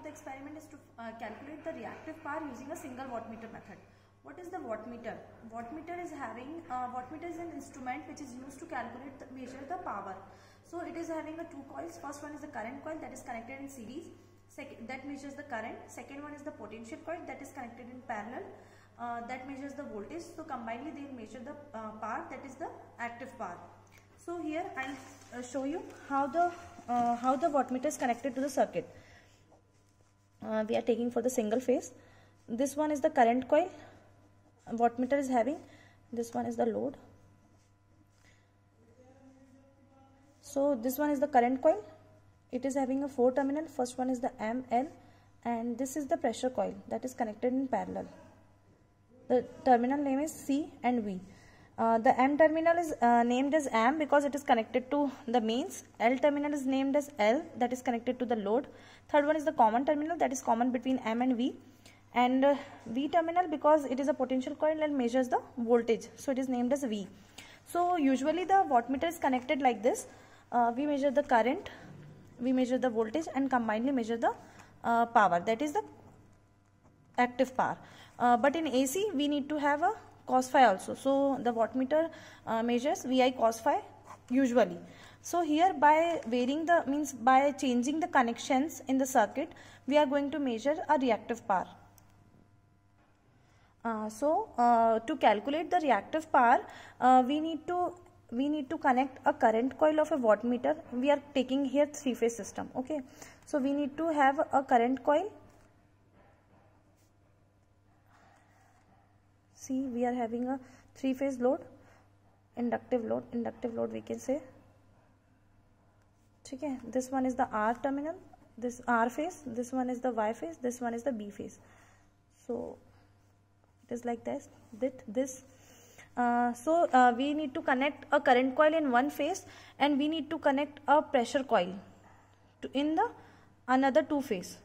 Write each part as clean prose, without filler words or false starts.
the experiment is to calculate the reactive power using a single wattmeter method. What is the wattmeter? Wattmeter is an instrument which is used to measure the power. So it is having two coils. First one is the current coil that is connected in series. That measures the current. Second one is the potential coil that is connected in parallel. That measures the voltage. So combinedly they will measure the power, that is the active power. So here I will show you how the wattmeter is connected to the circuit. We are taking for the single phase. This one is the current coil wattmeter is having. This one is the load. So this one is the current coil. It is having a 4 terminal. First one is the M, L, and this is the pressure coil that is connected in parallel. The terminal name is C and V. The M terminal is named as M because it is connected to the mains. L terminal is named as L, that is connected to the load. Third one is the common terminal, that is common between M and V. And V terminal because it is a potential coil and measures the voltage, so it is named as V. So usually the wattmeter is connected like this. We measure the current, we measure the voltage, and combinedly measure the power, that is the active power. But in AC we need to have a cos phi also. So the wattmeter measures VI cos phi usually. So here by by changing the connections in the circuit, we are going to measure a reactive power. To calculate the reactive power, we need to connect a current coil of a wattmeter. We are taking here 3-phase system. Okay, so we need to have a current coil. See, we are having a 3-phase load, inductive load we can say. Okay, this one is the R terminal, this R phase, this one is the Y phase, this one is the B phase. So it is like this. We need to connect a current coil in one phase, and we need to connect a pressure coil in the another 2 phase.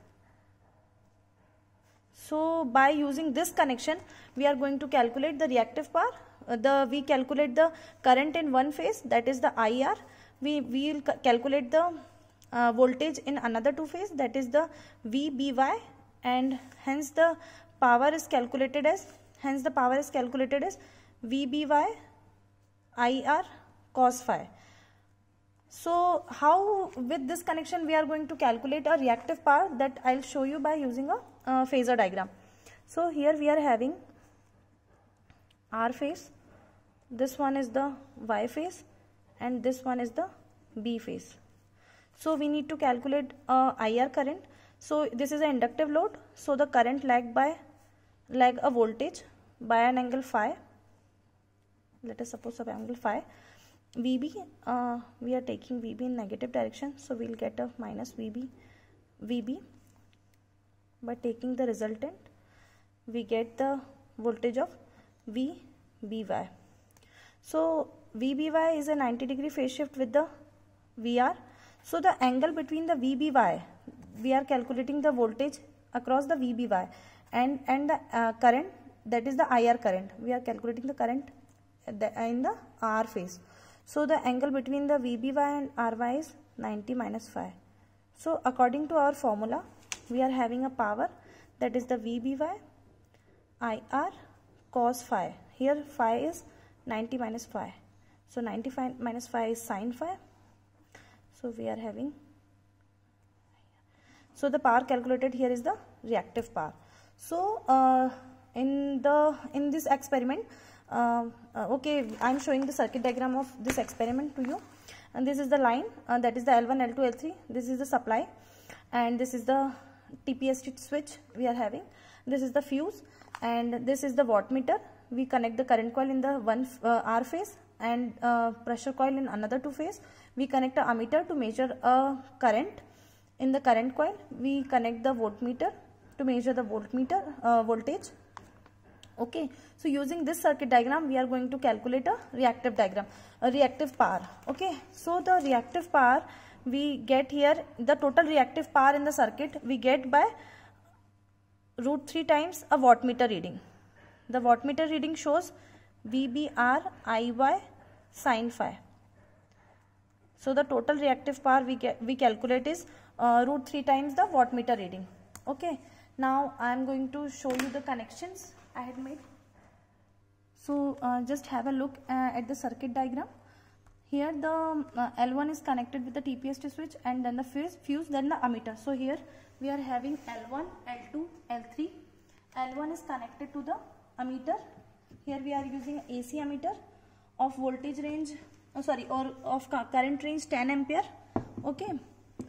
So by using this connection, we are going to calculate the reactive power. We calculate the current in one phase, that is the IR. We will calculate the voltage in another 2 phase, that is the VBY, and hence the power is calculated as VBY IR cos phi. So how with this connection we are going to calculate a reactive power, that I will show you by using a phasor diagram. So here we are having R phase, this one is the Y phase, and this one is the B phase. So we need to calculate IR current. So this is an inductive load, so the current lag a voltage by an angle phi. Let us suppose of angle phi. VB, we are taking VB in negative direction, so we will get a minus VB. By taking the resultant, we get the voltage of VBY. So VBY is a 90-degree phase shift with the VR. So the angle between the VBY, we are calculating the voltage across the VBY, and the current, that is the IR current. We are calculating the current in the R phase. So the angle between the VBY and RY is 90 minus phi. So according to our formula, we are having a power, that is the VBY IR cos phi. Here phi is 90 minus phi. So 90 minus phi is sin phi. So we are having. So the power calculated here is the reactive power. So in this experiment, okay, I am showing the circuit diagram of this experiment to you, and this is the line, that is the L1, L2, L3. This is the supply, and this is the TPST switch we are having. This is the fuse, and this is the wattmeter. We connect the current coil in the one R phase, and pressure coil in another 2 phase. We connect a ammeter to measure a current in the current coil. We connect the voltmeter to measure the voltage. Okay, so using this circuit diagram, we are going to calculate a reactive power. Okay, so the reactive power we get here, the total reactive power in the circuit we get by √3 times a wattmeter reading. The wattmeter reading shows VBR IY sin phi. So the total reactive power we calculate is √3 times the wattmeter reading. Okay, now I am going to show you the connections I had made. So just have a look at the circuit diagram. Here the L1 is connected with the TPST switch, and then the fuse, then the ammeter. So here we are having L1, L2, L3. L1 is connected to the ammeter. Here we are using AC ammeter of voltage range, of current range 10 ampere. Okay,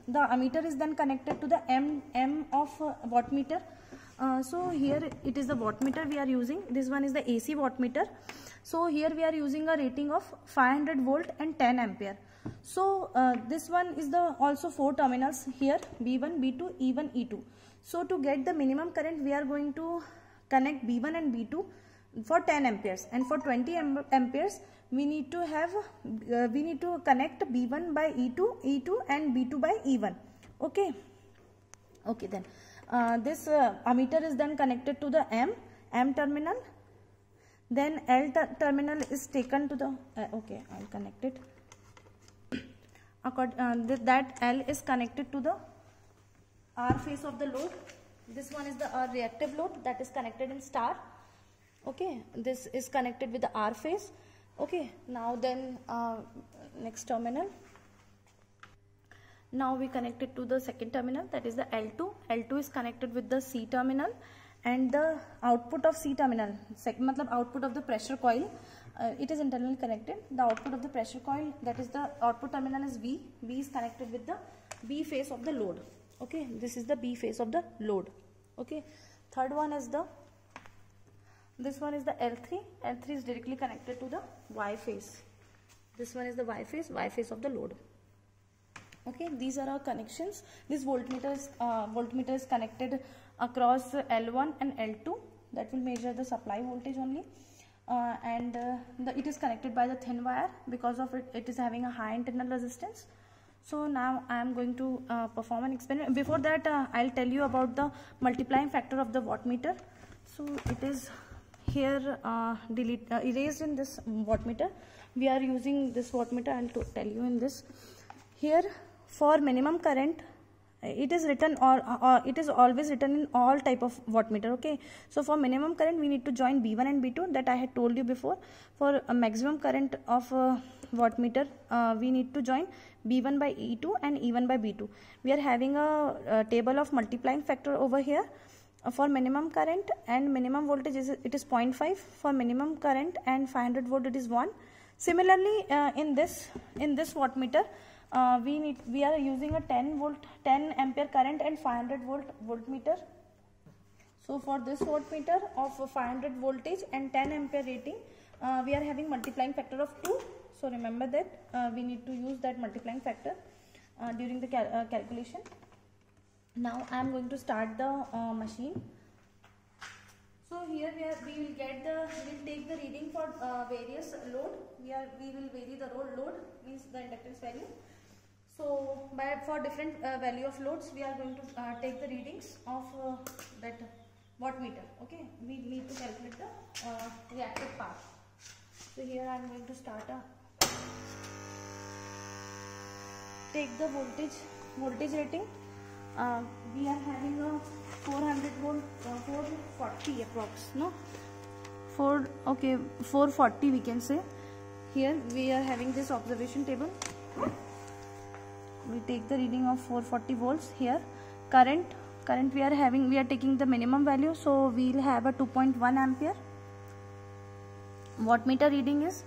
the ammeter is then connected to the M of wattmeter. So here it is the wattmeter we are using. This one is the AC wattmeter. So here we are using a rating of 500 volt and 10 ampere. So this one is the also 4 terminals here, B1, B2, E1, E2. So to get the minimum current, we are going to connect B1 and B2 for 10 amperes, and for 20 amperes we need to connect B1 by E2, E2 and B2 by E1. Okay, then this ammeter is then connected to the M terminal. Then L terminal is taken to the okay, I'll connect it. That L is connected to the R phase of the load. This one is the reactive load that is connected in star. Okay, this is connected with the R phase. Okay, now then next terminal. Now we connect it to the second terminal, that is the L2. L2 is connected with the C terminal, and the output of C terminal, matlab output of the pressure coil, it is internally connected. The output of the pressure coil, that is the output terminal, is V. V is connected with the B phase of the load. Okay, this is the B phase of the load. Okay, third one is this one is the L3. L3 is directly connected to the Y phase. This one is the Y phase of the load. Okay, these are our connections. This voltmeter is connected across L1 and L2. That will measure the supply voltage only, and it is connected by the thin wire. Because of it is having a high internal resistance. So now I am going to perform an experiment. Before that, I'll tell you about the multiplying factor of the wattmeter. So it is here erased in this wattmeter. We are using this wattmeter. I'll tell you in this. Here for minimum current, it is written, or it is always written in all type of wattmeter. Okay, so for minimum current we need to join B1 and B2, that I had told you before. For a maximum current of wattmeter, we need to join B1 by E2 and E1 by B2. We are having a table of multiplying factor over here. For minimum current and minimum voltage it is 0.5. For minimum current and 500 volt it is 1. Similarly, in this wattmeter, we are using a 10 ampere current and 500 voltmeter. So for this wattmeter of 500 voltage and 10 ampere rating, we are having multiplying factor of 2. So remember that we need to use that multiplying factor during the calculation. Now I am going to start the machine. So here we will take the reading for various load. We will vary the load, means the inductance value. So for different value of loads, we are going to take the readings of that wattmeter. Okay, we need to calculate the reactive power. So here I am going to start take the voltage rating. We are having a 400 volt, 440 approx, no? 440 we can say. Here we are having this observation table. We take the reading of 440 volts. Here current we are taking the minimum value, so we will have a 2.1 ampere. Wattmeter reading is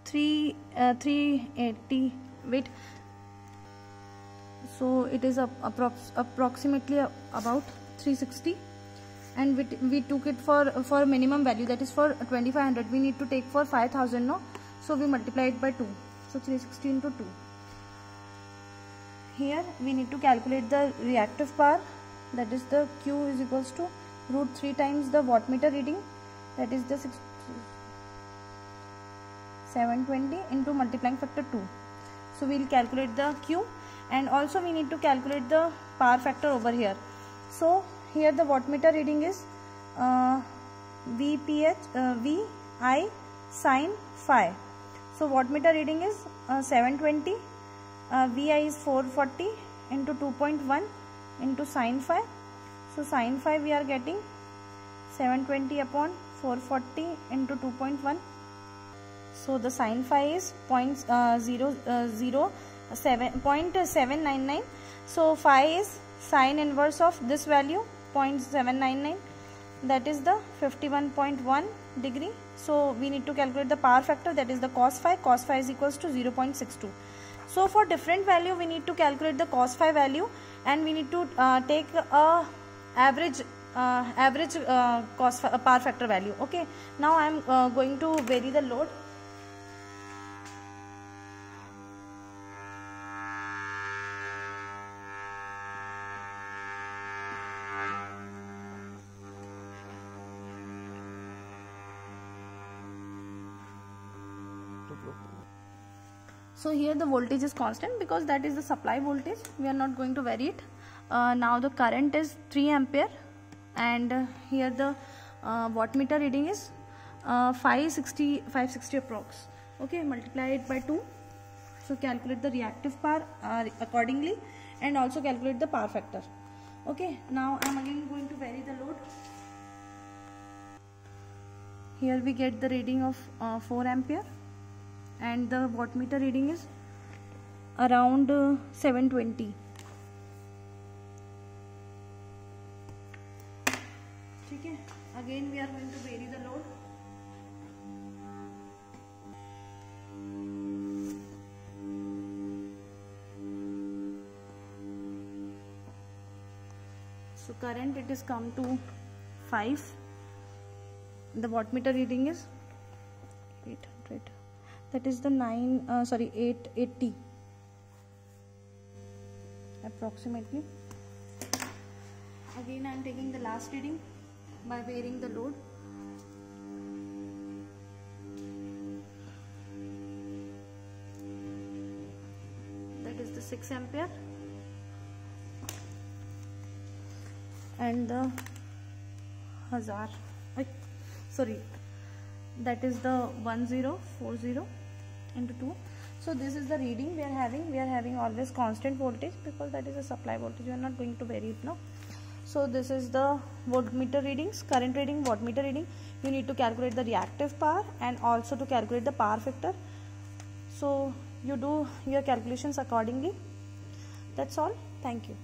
380. Wait, so it is approximately about 360, and we took it for minimum value, that is for 2500. We need to take for 5000, no? So we multiply it by 2. So 360 into 2. Here we need to calculate the reactive power, that is the Q is equals to √3 times the wattmeter reading, that is the 720 into multiplying factor 2. So we will calculate the Q, and also we need to calculate the power factor over here. So here the wattmeter reading is VI sin phi. So wattmeter reading is 720 Vi is 440 into 2.1 into sine phi. So sine phi we are getting 720 upon 440 into 2.1. So the sine phi is 0.799. So phi is sine inverse of this value 0.799, that is the 51.1 degree. So we need to calculate the power factor, that is the cos phi. Cos phi is equals to 0.62. So for different value we need to calculate the cos phi value, and we need to take a average power factor value. Okay, now I am going to vary the load. So here the voltage is constant because that is the supply voltage. We are not going to vary it. Now the current is 3 ampere, and here the wattmeter reading is 560 approx. Okay, multiply it by 2. So calculate the reactive power accordingly, and also calculate the power factor. Okay, now I am again going to vary the load. Here we get the reading of 4 ampere, and the wattmeter reading is around 720. Okay, again we are going to vary the load. So current, it is come to 5. The wattmeter reading is 800. That is the 880 approximately. Again I am taking the last reading by varying the load. That is the 6 ampere, and the that is the 1040 into 2. So this is the reading we are having. We are having always constant voltage because that is a supply voltage. We are not going to vary it now. So this is the voltmeter readings, current reading, wattmeter reading. You need to calculate the reactive power and also to calculate the power factor. So you do your calculations accordingly. That's all. Thank you.